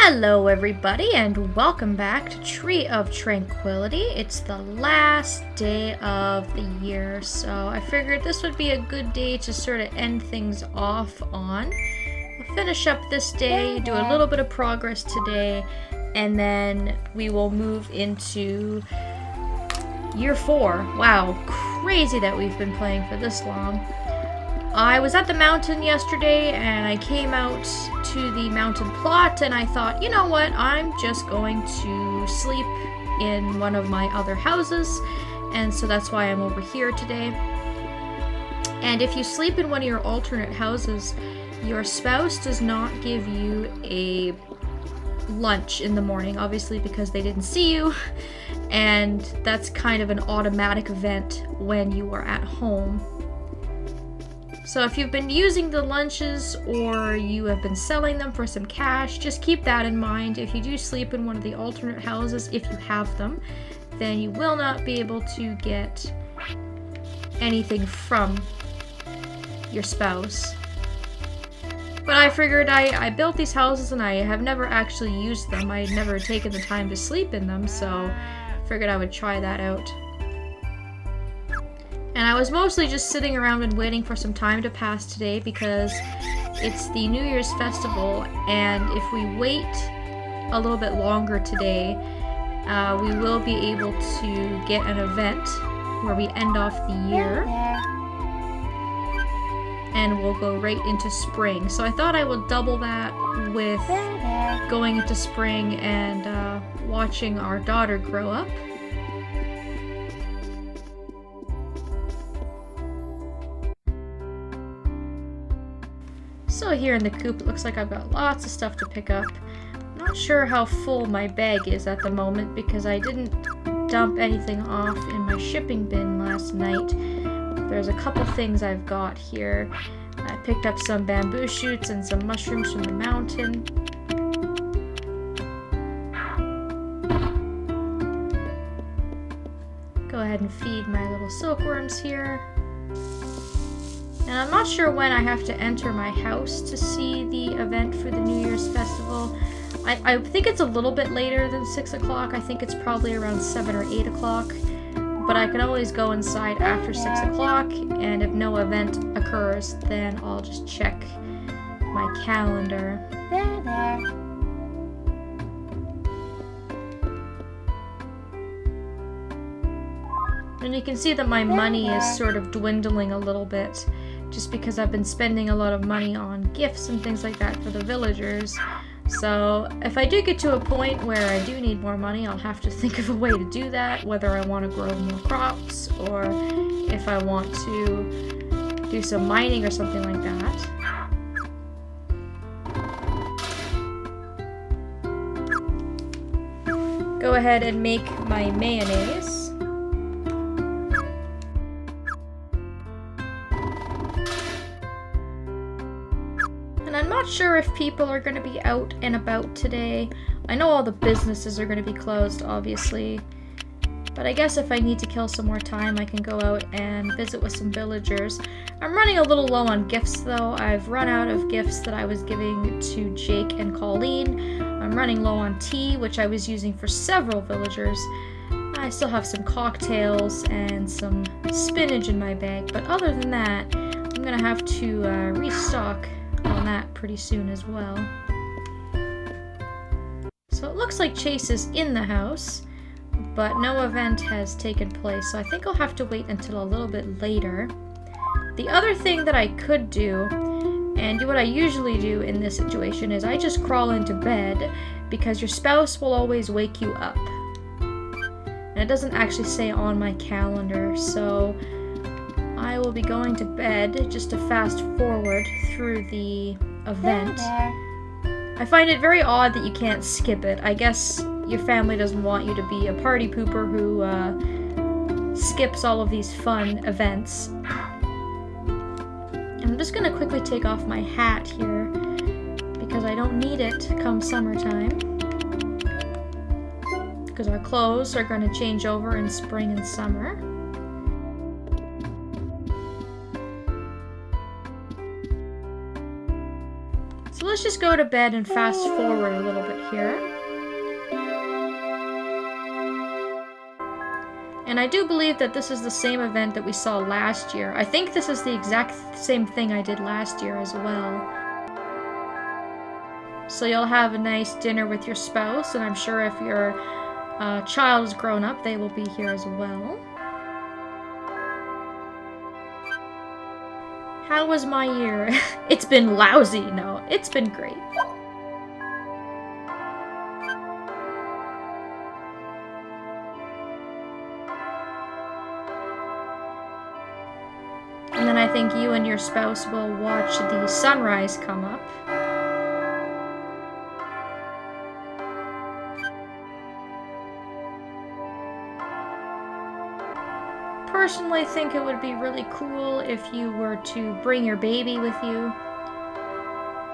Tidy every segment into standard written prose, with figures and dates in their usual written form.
Hello everybody and welcome back to Tree of Tranquility. It's the last day of the year, so I figured this would be a good day to sort of end things off on. We'll finish up this day, do a little bit of progress today, and then we will move into year 4. Wow, crazy that we've been playing for this long. I was at the mountain yesterday and I came out to the mountain plot and I thought, you know what, I'm just going to sleep in one of my other houses, and so that's why I'm over here today. And if you sleep in one of your alternate houses, your spouse does not give you a lunch in the morning, obviously because they didn't see you, and that's kind of an automatic event when you are at home. So if you've been using the lunches or you have been selling them for some cash, just keep that in mind. If you do sleep in one of the alternate houses, if you have them, then you will not be able to get anything from your spouse. But I figured I built these houses and I have never actually used them. I had never taken the time to sleep in them, so I figured I would try that out. And I was mostly just sitting around and waiting for some time to pass today because it's the New Year's festival, and if we wait a little bit longer today, we will be able to get an event where we end off the year and we'll go right into spring. So I thought I would double that with going into spring and watching our daughter grow up. So here in the coop, it looks like I've got lots of stuff to pick up. I'm not sure how full my bag is at the moment because I didn't dump anything off in my shipping bin last night. There's a couple things I've got here. I picked up some bamboo shoots and some mushrooms from the mountain. Go ahead and feed my little silkworms here. And I'm not sure when I have to enter my house to see the event for the New Year's festival. I think it's a little bit later than 6 o'clock. I think it's probably around 7 or 8 o'clock. But I can always go inside after 6 o'clock, and if no event occurs, then I'll just check my calendar. And you can see that my money is sort of dwindling a little bit, just because I've been spending a lot of money on gifts and things like that for the villagers. So if I do get to a point where I do need more money, I'll have to think of a way to do that, whether I want to grow more crops or if I want to do some mining or something like that. Go ahead and make my mayonnaise. And I'm not sure if people are going to be out and about today. I know all the businesses are going to be closed, obviously. But I guess if I need to kill some more time, I can go out and visit with some villagers. I'm running a little low on gifts, though. I've run out of gifts that I was giving to Jake and Colleen. I'm running low on tea, which I was using for several villagers. I still have some cocktails and some spinach in my bag. But other than that, I'm going to have to restock on that pretty soon as well. So it looks like Chase is in the house, but no event has taken place, so I think I'll have to wait until a little bit later. The other thing that I could do, and what I usually do in this situation, is I just crawl into bed because your spouse will always wake you up. And it doesn't actually say on my calendar, so I will be going to bed just to fast forward through the event. I find it very odd that you can't skip it. I guess your family doesn't want you to be a party pooper who skips all of these fun events. And I'm just going to quickly take off my hat here because I don't need it come summertime. Because our clothes are going to change over in spring and summer. So let's let's just go to bed and fast forward a little bit here. And I do believe that this is the same event that we saw last year. I think this is the exact same thing I did last year as well. So you'll have a nice dinner with your spouse, and I'm sure if your child is grown up, they will be here as well. How was my year? It's been lousy. No, it's been great. And then I think you and your spouse will watch the sunrise come up. Personally think it would be really cool if you were to bring your baby with you.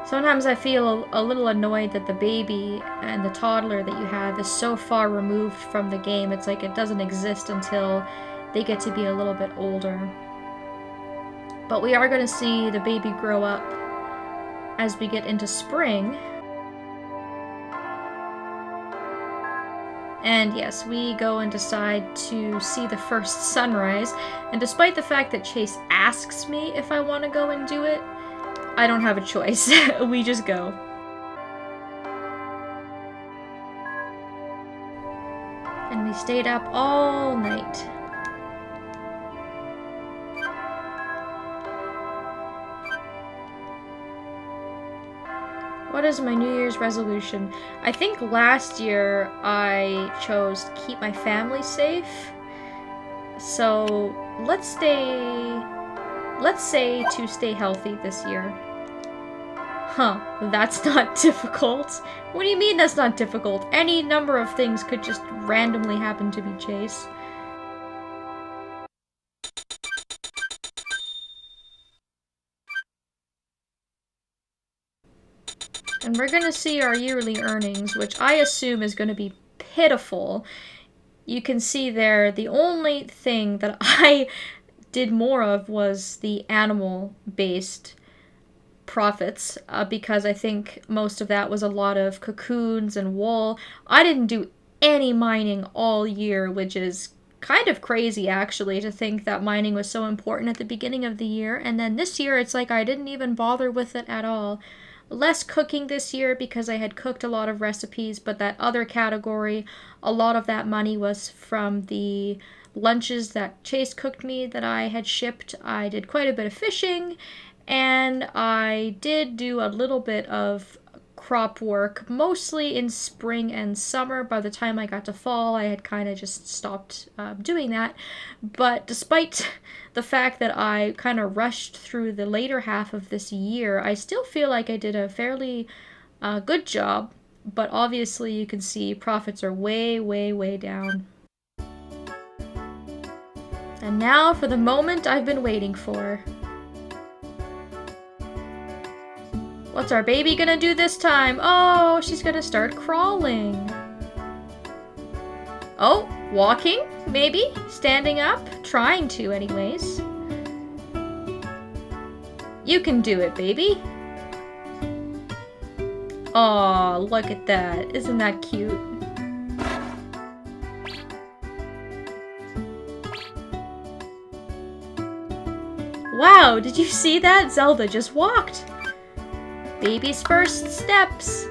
Sometimes I feel a little annoyed that the baby and the toddler that you have is so far removed from the game. It's like it doesn't exist until they get to be a little bit older. But we are going to see the baby grow up as we get into spring. And yes, we go and decide to see the first sunrise. And despite the fact that Chase asks me if I want to go and do it, I don't have a choice. We just go. And we stayed up all night. What is my New Year's resolution? I think last year I chose to keep my family safe. So let's say to stay healthy this year. Huh, that's not difficult. What do you mean that's not difficult? Any number of things could just randomly happen to be Chase. And we're going to see our yearly earnings, which I assume is going to be pitiful. You can see there, the only thing that I did more of was the animal-based profits, because I think most of that was a lot of cocoons and wool. I didn't do any mining all year, which is kind of crazy, actually, to think that mining was so important at the beginning of the year. And then this year, it's like I didn't even bother with it at all. Less cooking this year because I had cooked a lot of recipes, but that other category, a lot of that money was from the lunches that Chase cooked me that I had shipped. I did quite a bit of fishing, and I did do a little bit of crop work, mostly in spring and summer. By the time I got to fall, I had kind of just stopped doing that. But despite the fact that I kind of rushed through the later half of this year, I still feel like I did a fairly good job. But obviously you can see profits are way, way, way down. And now for the moment I've been waiting for. What's our baby gonna do this time? Oh, she's gonna start crawling. Oh, walking, maybe? Standing up? Trying to, anyways. You can do it, baby. Aw, look at that. Isn't that cute? Wow, did you see that? Zelda just walked. Baby's first steps.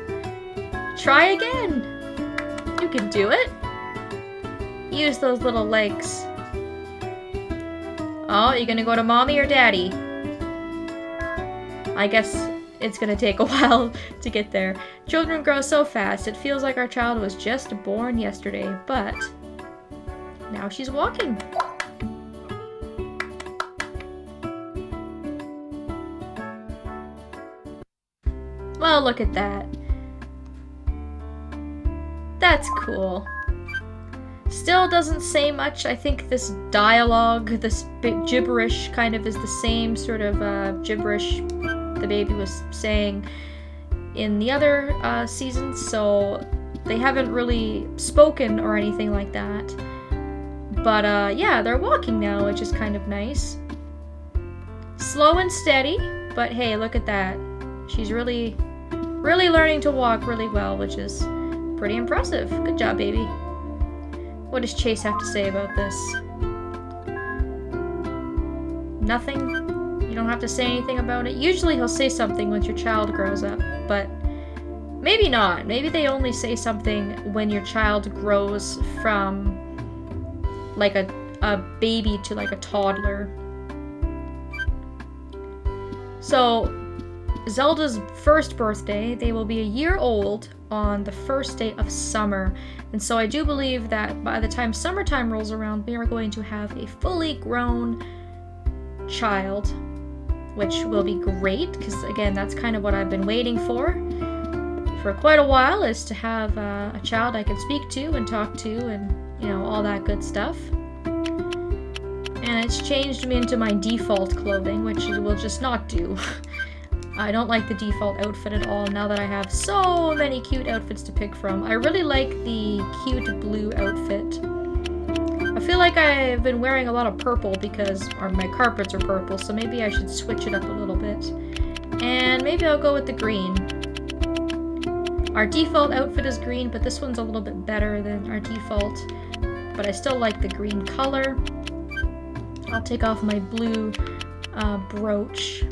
Try again. You can do it. Use those little legs. Oh, you gonna go to mommy or daddy? I guess it's gonna take a while to get there. Children grow so fast, it feels like our child was just born yesterday, but now she's walking. Well, look at that. That's cool. Still doesn't say much. I think this dialogue, this bit gibberish kind of is the same sort of gibberish the baby was saying in the other seasons, so they haven't really spoken or anything like that. But yeah, they're walking now, which is kind of nice. Slow and steady, but hey, look at that. She's really really learning to walk really well, which is pretty impressive. Good job, baby. What does Chase have to say about this? Nothing? You don't have to say anything about it? Usually he'll say something once your child grows up, but maybe not. Maybe they only say something when your child grows from like a baby to like a toddler. So, Zelda's first birthday, they will be a year old on the first day of summer. And so I do believe that by the time summertime rolls around, we are going to have a fully grown child, which will be great, because again, that's kind of what I've been waiting for quite a while, is to have a child I can speak to and talk to and, you know, all that good stuff. And it's changed me into my default clothing, which will just not do. I don't like the default outfit at all now that I have so many cute outfits to pick from. I really like the cute blue outfit. I feel like I've been wearing a lot of purple because my carpets are purple, so maybe I should switch it up a little bit. And maybe I'll go with the green. Our default outfit is green, but this one's a little bit better than our default. But I still like the green color. I'll take off my blue brooch.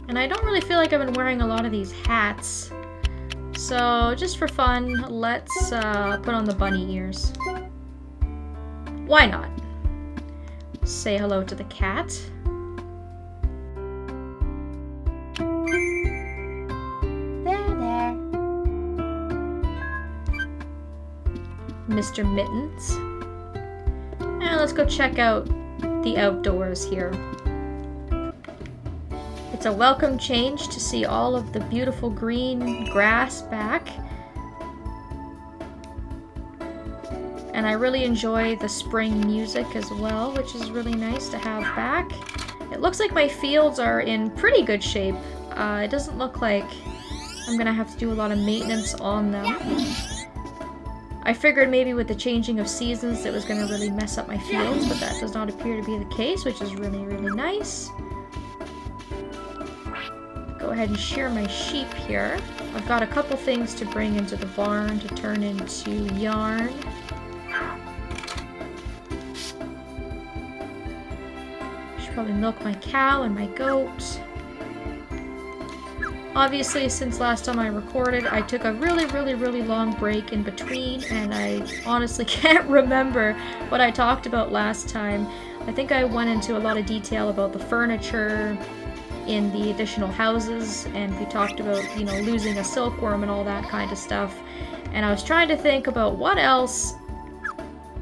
And I don't really feel like I've been wearing a lot of these hats. So, just for fun, let's put on the bunny ears. Why not? Say hello to the cat. There. Mr. Mittens. And let's go check out the outdoors here. It's a welcome change to see all of the beautiful green grass back. And I really enjoy the spring music as well, which is really nice to have back. It looks like my fields are in pretty good shape. It doesn't look like I'm gonna have to do a lot of maintenance on them. I figured maybe with the changing of seasons it was gonna really mess up my fields, but that does not appear to be the case, which is really, really nice. Go ahead and shear my sheep here. I've got a couple things to bring into the barn to turn into yarn. Should probably milk my cow and my goat. Obviously, since last time I recorded, I took a really, really, really long break in between, and I honestly can't remember what I talked about last time. I think I went into a lot of detail about the furniture in the additional houses, and we talked about, you know, losing a silkworm and all that kind of stuff. And I was trying to think about what else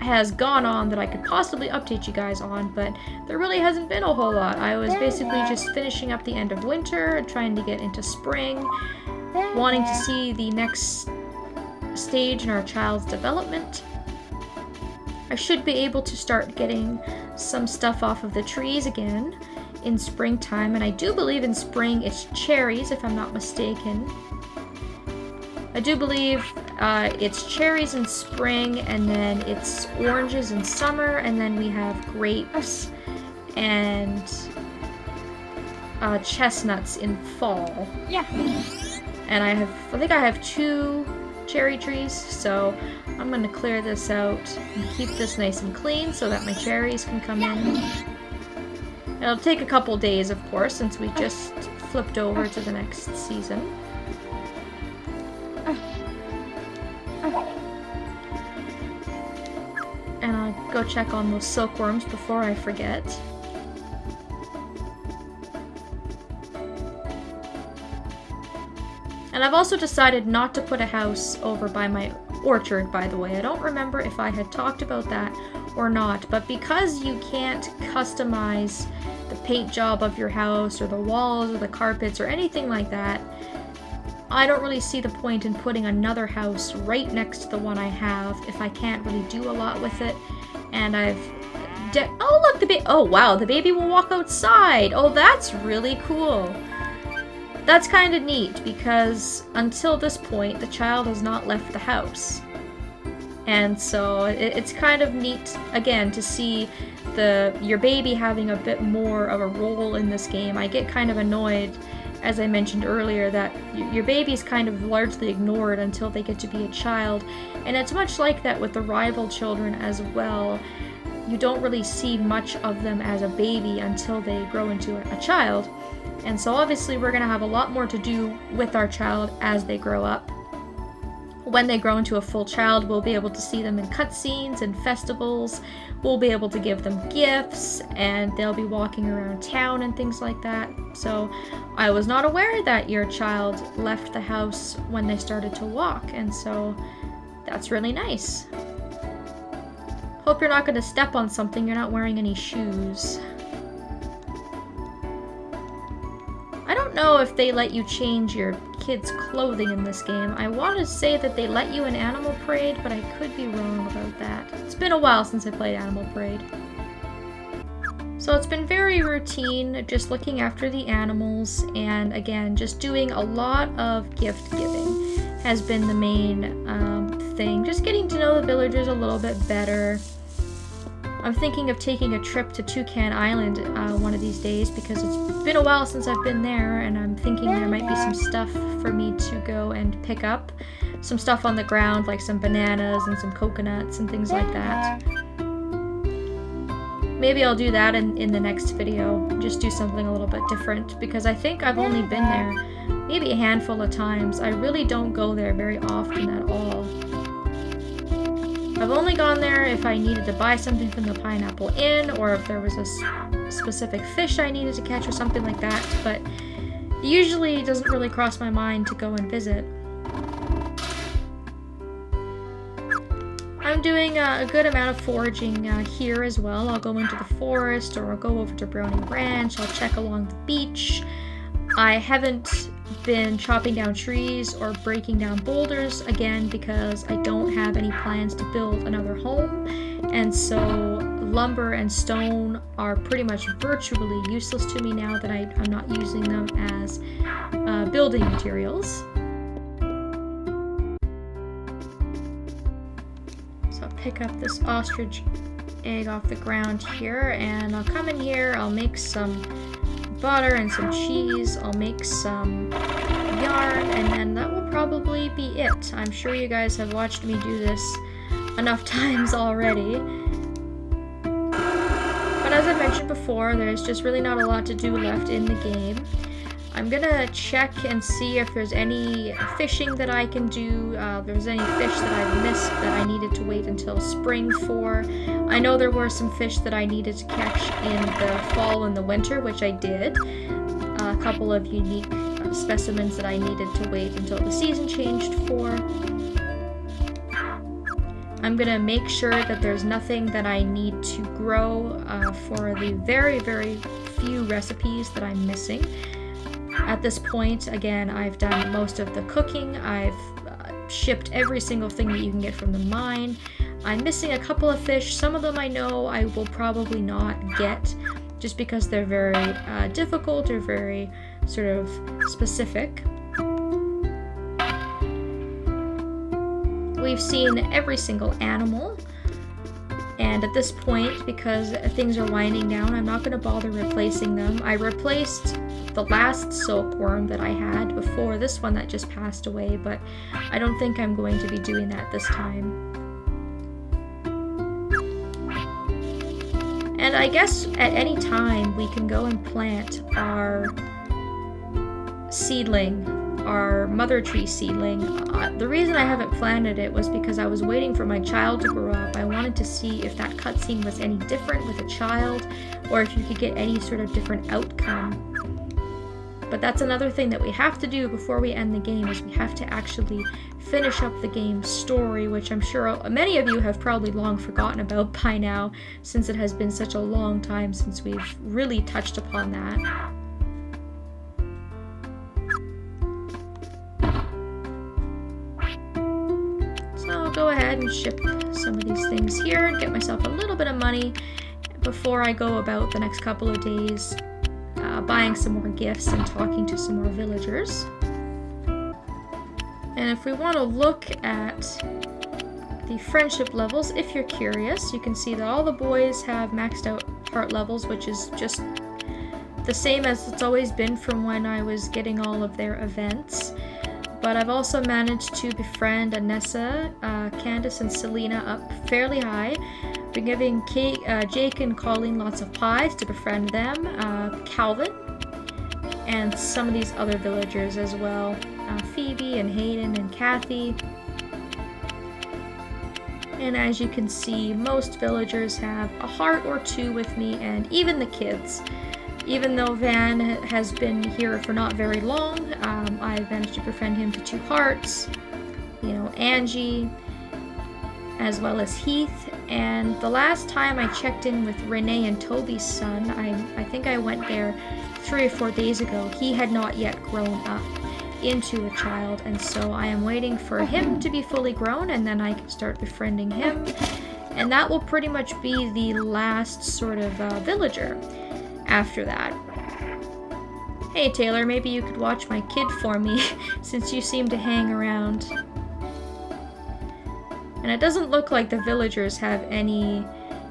has gone on that I could possibly update you guys on, but there really hasn't been a whole lot. I was basically just finishing up the end of winter and trying to get into spring, wanting to see the next stage in our child's development. I should be able to start getting some stuff off of the trees again in springtime, and I do believe in spring it's cherries, if I'm not mistaken. I do believe it's cherries in spring, and then it's oranges in summer, and then we have grapes and chestnuts in fall. Yeah. And I think I have 2 cherry trees, so I'm gonna clear this out and keep this nice and clean so that my cherries can come in. It'll take a couple days, of course, since we just flipped over to the next season. And I'll go check on those silkworms before I forget. And I've also decided not to put a house over by my orchard, by the way. I don't remember if I had talked about that or not, but because you can't customize the paint job of your house or the walls or the carpets or anything like that, I don't really see the point in putting another house right next to the one I have if I can't really do a lot with it. And oh look, oh wow, the baby will walk outside. Oh, that's really cool. That's kind of neat, because until this point, the child has not left the house. And so it's kind of neat, again, to see your baby having a bit more of a role in this game. I get kind of annoyed as I mentioned earlier, that your baby's kind of largely ignored until they get to be a child. And it's much like that with the rival children as well. You don't really see much of them as a baby until they grow into a child. And so obviously we're going to have a lot more to do with our child as they grow up. When they grow into a full child, we'll be able to see them in cutscenes and festivals. We'll be able to give them gifts, and they'll be walking around town and things like that. So I was not aware that your child left the house when they started to walk, and so that's really nice. Hope you're not going to step on something. You're not wearing any shoes. I don't know if they let you change your kids' clothing in this game. I want to say that they let you in Animal Parade, but I could be wrong about that. It's been a while since I played Animal Parade. So it's been very routine, just looking after the animals, and again, just doing a lot of gift giving has been the main thing. Just getting to know the villagers a little bit better. I'm thinking of taking a trip to Toucan Island one of these days because it's been a while since I've been there, and I'm thinking there might be some stuff for me to go and pick up. Some stuff on the ground, like some bananas and some coconuts and things like that. Maybe I'll do that in the next video, just do something a little bit different, because I think I've only been there maybe a handful of times. I really don't go there very often at all. I've only gone there if I needed to buy something from the Pineapple Inn, or if there was a specific fish I needed to catch or something like that, but usually it doesn't really cross my mind to go and visit. I'm doing a good amount of foraging here as well. I'll go into the forest, or I'll go over to Brownie Ranch. I'll check along the beach. I haven't been chopping down trees or breaking down boulders again because I don't have any plans to build another home, and so lumber and stone are pretty much virtually useless to me now that I'm not using them as building materials. So I'll pick up this ostrich egg off the ground here, and I'll come in here, I'll make some butter and some cheese, I'll make some yarn, and then that will probably be it. I'm sure you guys have watched me do this enough times already. But as I mentioned before, there's just really not a lot to do left in the game. I'm gonna check and see if there's any fishing that I can do, if there's any fish that I've missed that I needed to wait until spring for. I know there were some fish that I needed to catch in the fall and the winter, which I did. A couple of unique specimens that I needed to wait until the season changed for. I'm gonna make sure that there's nothing that I need to grow for the very, very few recipes that I'm missing. At this point, again, I've done most of the cooking. I've shipped every single thing that you can get from the mine. I'm missing a couple of fish. Some of them I know I will probably not get just because they're very difficult or very sort of specific. We've seen every single animal. And at this point, because things are winding down, I'm not going to bother replacing them. I replaced the last silkworm that I had before this one that just passed away, but I don't think I'm going to be doing that this time. And I guess at any time we can go and plant our seedling, our mother tree seedling. The reason I haven't planted it was because I was waiting for my child to grow up. I wanted to see if that cutscene was any different with a child, or if you could get any sort of different outcome. But that's another thing that we have to do before we end the game, is we have to actually finish up the game's story, which I'm sure many of you have probably long forgotten about by now, since it has been such a long time since we've really touched upon that. So I'll go ahead and ship some of these things here and get myself a little bit of money before I go about the next couple of days buying some more gifts and talking to some more villagers. And if we want to look at the friendship levels, if you're curious, you can see that all the boys have maxed out heart levels, which is just the same as it's always been from when I was getting all of their events. But I've also managed to befriend Anessa, Candace, and Selena up fairly high. Been giving Jake and Colleen lots of pies to befriend them, Calvin, and some of these other villagers as well, Phoebe and Hayden and Kathy. And as you can see, most villagers have a heart or two with me, and even the kids. Even though Van has been here for not very long, I managed to befriend him to 2 hearts. You know, Angie, as well as Heath. And the last time I checked in with Renee and Toby's son, I think I went there 3 or 4 days ago. He had not yet grown up into a child, and so I am waiting for him to be fully grown, and then I can start befriending him. And that will pretty much be the last sort of villager after that. Hey Taylor, maybe you could watch my kid for me since you seem to hang around. And it doesn't look like the villagers have any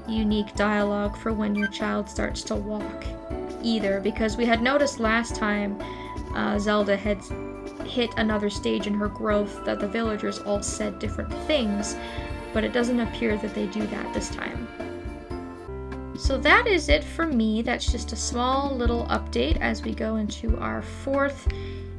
unique dialogue for when your child starts to walk either, because we had noticed last time Zelda had hit another stage in her growth that the villagers all said different things, but it doesn't appear that they do that this time. So that is it for me. That's just a small little update as we go into our 4th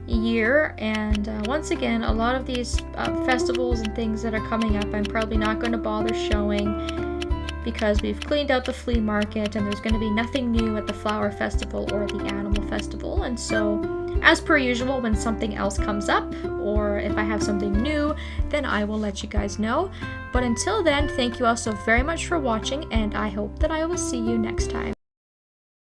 year. And once again, a lot of these festivals and things that are coming up, I'm probably not going to bother showing because we've cleaned out the flea market and there's going to be nothing new at the flower festival or the animal festival. And so, as per usual, when something else comes up or if I have something new, then I will let you guys know. But until then, thank you all so very much for watching, and I hope that I will see you next time.